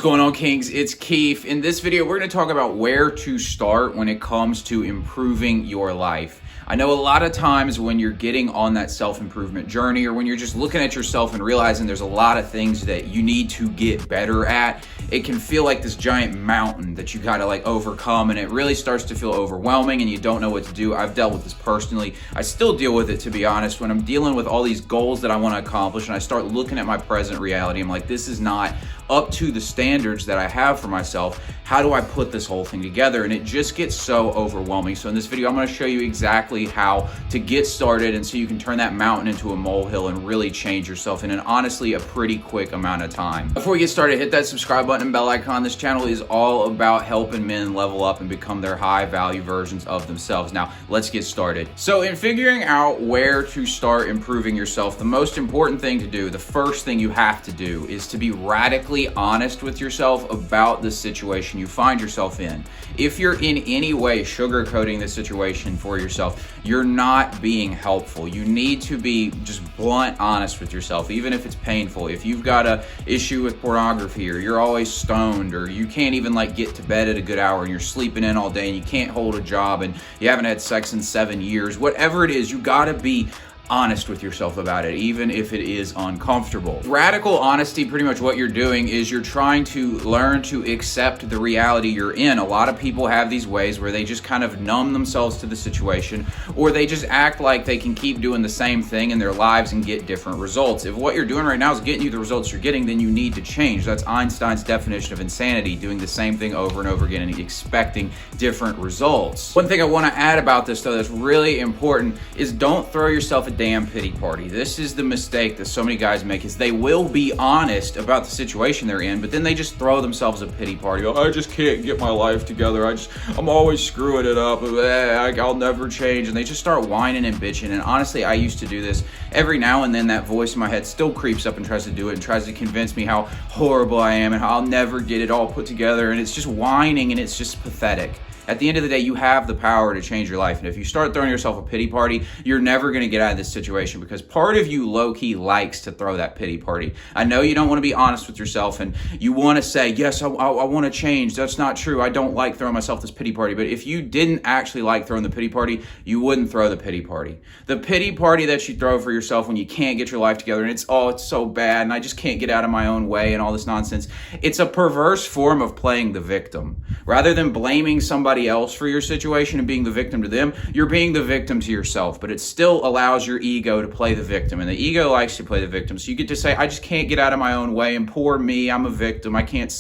What's going on, Kings? It's Keefe. In this video, we're going to talk about where to start when it comes to improving your life. I know a lot of times when you're getting on that self-improvement journey, or when you're just looking at yourself and realizing there's a lot of things that you need to get better at, it can feel like this giant mountain that you gotta overcome, and it really starts to feel overwhelming and you don't know what to do. I've dealt with this personally. I still deal with it, to be honest. When I'm dealing with all these goals that I want to accomplish and I start looking at my present reality, I'm like, this is not up to the standards that I have for myself. How do I put this whole thing together? And it just gets so overwhelming. So in this video, I'm going to show you exactly how to get started, and so you can turn that mountain into a molehill and really change yourself in honestly a pretty quick amount of time. Before we get started, hit that subscribe button and bell icon. This channel is all about helping men level up and become their high value versions of themselves. Now let's get started. So in figuring out where to start improving yourself, the most important thing to do, the first thing you have to do, is to be radically honest with yourself about the situation you find yourself in. If you're in any way sugarcoating the situation for yourself, you're not being helpful. You need to be just blunt honest with yourself, even if it's painful. If you've got a issue with pornography, or you're always stoned, or you can't even get to bed at a good hour, and you're sleeping in all day, and you can't hold a job, and you haven't had sex in 7 years, whatever it is, you gotta be honest with yourself about it, even if it is uncomfortable. Radical honesty, pretty much what you're doing is you're trying to learn to accept the reality you're in. A lot of people have these ways where they just kind of numb themselves to the situation, or they just act like they can keep doing the same thing in their lives and get different results. If what you're doing right now is getting you the results you're getting, then you need to change. That's Einstein's definition of insanity, doing the same thing over and over again and expecting different results. One thing I want to add about this, though, that's really important is don't throw yourself a damn pity party. This is the mistake that so many guys make, is they will be honest about the situation they're in, but then they just throw themselves a pity party. Oh, I just can't get my life together. I'm always screwing it up. I'll never change. And they just start whining and bitching. And honestly, I used to do this. Every now and then that voice in my head still creeps up and tries to do it and tries to convince me how horrible I am and how I'll never get it all put together. And it's just whining, and it's just pathetic. At the end of the day, you have the power to change your life. And if you start throwing yourself a pity party, you're never going to get out of this situation, because part of you low-key likes to throw that pity party. I know you don't want to be honest with yourself, and you want to say, yes, I want to change. That's not true. I don't like throwing myself this pity party. But if you didn't actually like throwing the pity party, you wouldn't throw the pity party. The pity party that you throw for yourself when you can't get your life together and it's so bad and I just can't get out of my own way and all this nonsense, it's a perverse form of playing the victim. Rather than blaming somebody else for your situation and being the victim to them, you're being the victim to yourself. But it still allows your ego to play the victim, and the ego likes to play the victim. So you get to say, I just can't get out of my own way, and poor me, I'm a victim, I can't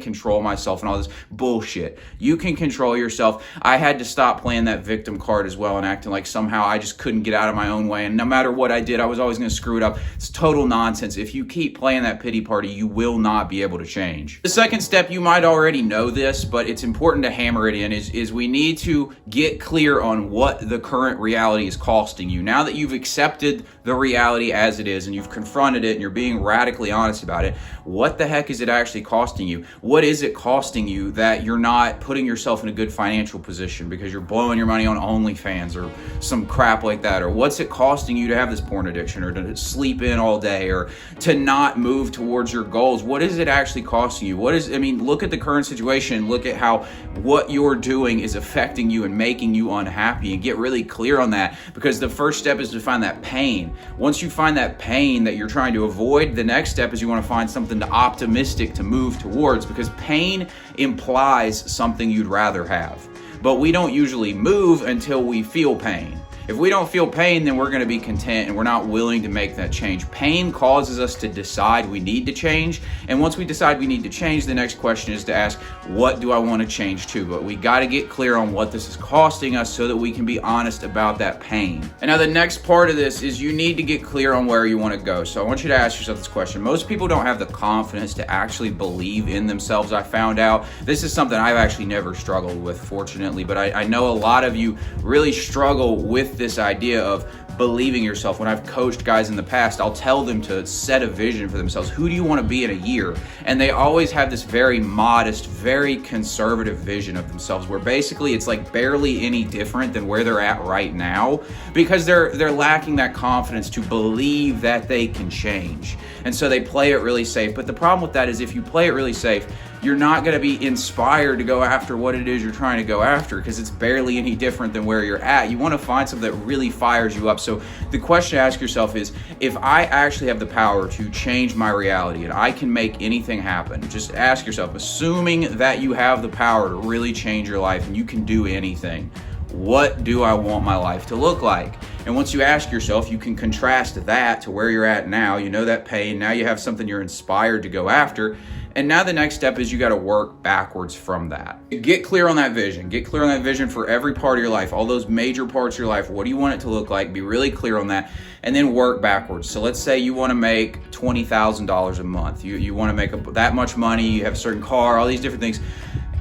control myself, and all this bullshit. You can control yourself. I had to stop playing that victim card as well and acting like somehow I just couldn't get out of my own way, and no matter what I did, I was always going to screw it up. It's total nonsense. If you keep playing that pity party, you will not be able to change. The second step, you might already know this, but it's important to hammer it in, is we need to get clear on what the current reality is costing you. Now that you've accepted the reality as it is and you've confronted it and you're being radically honest about it, what the heck is it actually costing you? What is it costing you that you're not putting yourself in a good financial position because you're blowing your money on OnlyFans or some crap like that? Or what's it costing you to have this porn addiction, or to sleep in all day, or to not move towards your goals? What is it actually costing you? Look at the current situation. Look at how what you're doing is affecting you and making you unhappy, and get really clear on that, because the first step is to find that pain. Once you find that pain that you're trying to avoid, the next step is you want to find something optimistic to move towards, because pain implies something you'd rather have. But we don't usually move until we feel pain. If we don't feel pain, then we're going to be content and we're not willing to make that change. Pain causes us to decide we need to change. And once we decide we need to change, the next question is to ask, what do I want to change to? But we got to get clear on what this is costing us so that we can be honest about that pain. And now the next part of this is you need to get clear on where you want to go. So I want you to ask yourself this question. Most people don't have the confidence to actually believe in themselves. I found out this is something I've actually never struggled with, fortunately, but I know a lot of you really struggle with this idea of believing yourself. When I've coached guys in the past, I'll tell them to set a vision for themselves. Who do you want to be in a year? And they always have this very modest, very conservative vision of themselves, where basically it's barely any different than where they're at right now, because they're lacking that confidence to believe that they can change. And so they play it really safe. But the problem with that is, if you play it really safe, you're not going to be inspired to go after what it is you're trying to go after, because it's barely any different than where you're at. You want to find something that really fires you up. So the question to ask yourself is, if I actually have the power to change my reality and I can make anything happen, just ask yourself, assuming that you have the power to really change your life and you can do anything, what do I want my life to look like? And once you ask yourself, you can contrast that to where you're at now. You know that pain. Now you have something you're inspired to go after. And now the next step is you got to work backwards from that. Get clear on that vision. Get clear on that vision for every part of your life, all those major parts of your life. What do you want it to look like? Be really clear on that, and then work backwards. So let's say you want to make $20,000 a month. You want to make that much money. You have a certain car, all these different things.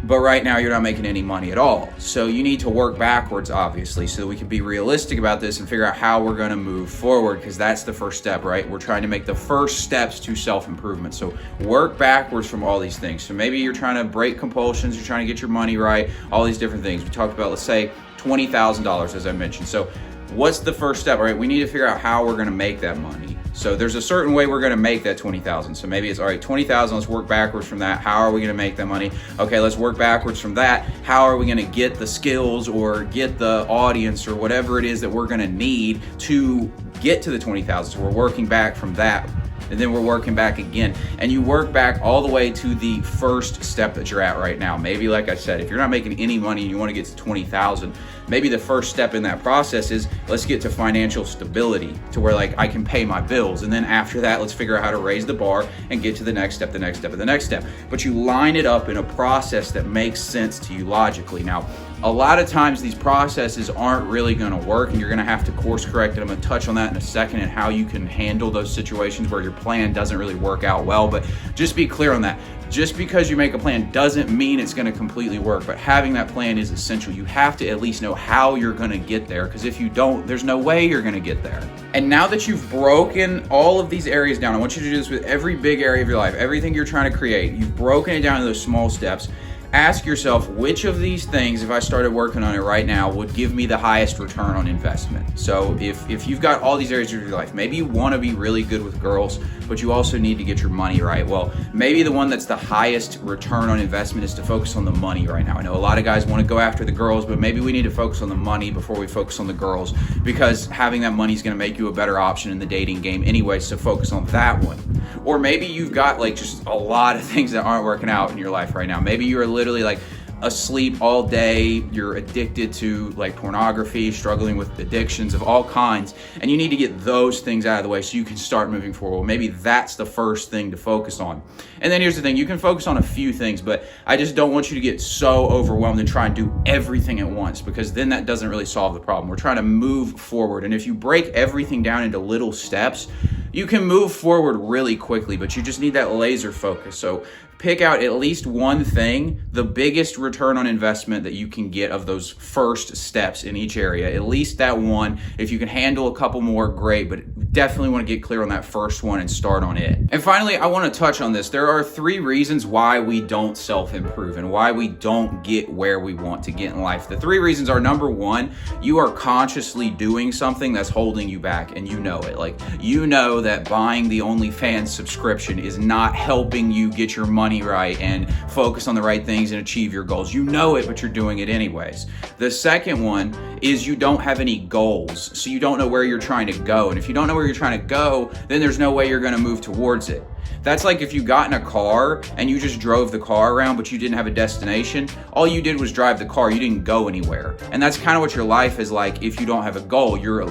But right now you're not making any money at all. So you need to work backwards, obviously, so that we can be realistic about this and figure out how we're going to move forward, because that's the first step, right? We're trying to make the first steps to self-improvement. So work backwards from all these things. So maybe you're trying to break compulsions, you're trying to get your money right, all these different things. We talked about, let's say, $20,000, as I mentioned. So what's the first step, right? We need to figure out how we're going to make that money. So there's a certain way we're going to make that 20,000. So maybe it's, all right, 20,000, let's work backwards from that. How are we going to make that money? Okay, let's work backwards from that. How are we going to get the skills or get the audience or whatever it is that we're going to need to get to the 20,000? So we're working back from that. And then we're working back again. And you work back all the way to the first step that you're at right now. Maybe, like I said, if you're not making any money and you want to get to 20,000, maybe the first step in that process is, let's get to financial stability, to where like I can pay my bills. And then after that, let's figure out how to raise the bar and get to the next step, the next step, and the next step. But you line it up in a process that makes sense to you logically. Now, a lot of times these processes aren't really going to work, and you're going to have to course correct it. I'm going to touch on that in a second, and how you can handle those situations where your plan doesn't really work out well. But just be clear on that. Just because you make a plan doesn't mean it's going to completely work, but having that plan is essential. You have to at least know how you're going to get there, because if you don't, there's no way you're going to get there. And now that you've broken all of these areas down, I want you to do this with every big area of your life, everything you're trying to create. You've broken it down into those small steps. Ask yourself, which of these things, if I started working on it right now, would give me the highest return on investment? So if you've got all these areas of your life, maybe you want to be really good with girls, but you also need to get your money right. Well, maybe the one that's the highest return on investment is to focus on the money right now. I know a lot of guys want to go after the girls, but maybe we need to focus on the money before we focus on the girls, because having that money is going to make you a better option in the dating game anyway, so focus on that one. Or maybe you've got like just a lot of things that aren't working out in your life right now. Maybe you're literally like asleep all day, you're addicted to like pornography, struggling with addictions of all kinds, and you need to get those things out of the way so you can start moving forward. Well, maybe that's the first thing to focus on. And then here's the thing, you can focus on a few things, but I just don't want you to get so overwhelmed and try and do everything at once, because then that doesn't really solve the problem. We're trying to move forward, and if you break everything down into little steps, you can move forward really quickly, but you just need that laser focus. So pick out at least one thing, the biggest return on investment that you can get of those first steps in each area, at least that one. If you can handle a couple more, great, but definitely want to get clear on that first one and start on it. And finally, I want to touch on this. There are 3 reasons why we don't self-improve and why we don't get where we want to get in life. The 3 reasons are, number 1, you are consciously doing something that's holding you back, and you know it. Like, you know that buying the OnlyFans subscription is not helping you get your money right and focus on the right things and achieve your goals. You know it, but you're doing it anyways. The second one is you don't have any goals, so you don't know where you're trying to go. And if you don't know where you're trying to go, then there's no way you're going to move towards it. That's like if you got in a car and you just drove the car around, but you didn't have a destination. All you did was drive the car. You didn't go anywhere. And that's kind of what your life is like if you don't have a goal. You're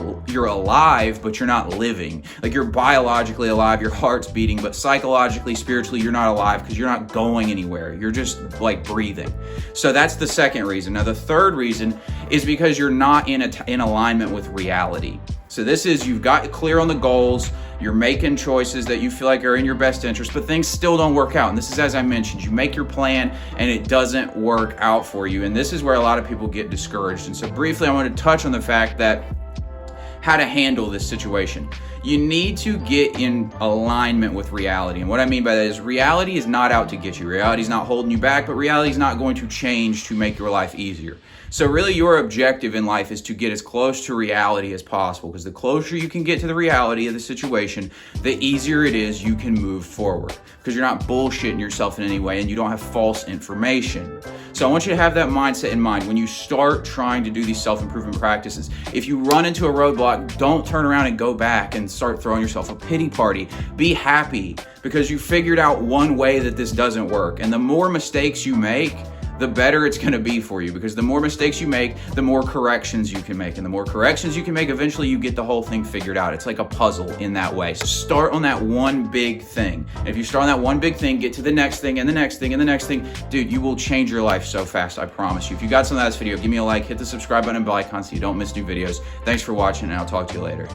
alive, but you're not living. Like, you're biologically alive, your heart's beating, but psychologically, spiritually, you're not alive because you're not going anywhere. You're just like breathing. So that's the second reason. Now, the third reason is because you're not in alignment with reality. So this is, you've got clear on the goals, you're making choices that you feel like are in your best interest, but things still don't work out. And this is, as I mentioned, you make your plan and it doesn't work out for you. And this is where a lot of people get discouraged. And so briefly, I want to touch on the fact that how to handle this situation. You need to get in alignment with reality. And what I mean by that is reality is not out to get you. Reality is not holding you back, but reality is not going to change to make your life easier. So really your objective in life is to get as close to reality as possible, because the closer you can get to the reality of the situation, the easier it is you can move forward, because you're not bullshitting yourself in any way and you don't have false information. So I want you to have that mindset in mind when you start trying to do these self-improvement practices. If you run into a roadblock, don't turn around and go back and start throwing yourself a pity party. Be happy because you figured out one way that this doesn't work. And the more mistakes you make, the better it's going to be for you, because the more mistakes you make, the more corrections you can make. And the more corrections you can make, eventually you get the whole thing figured out. It's like a puzzle in that way. So start on that one big thing. And if you start on that one big thing, get to the next thing and the next thing and the next thing, dude, you will change your life so fast, I promise you. If you got something out of this video, give me a like, hit the subscribe button and bell icon so you don't miss new videos. Thanks for watching, and I'll talk to you later.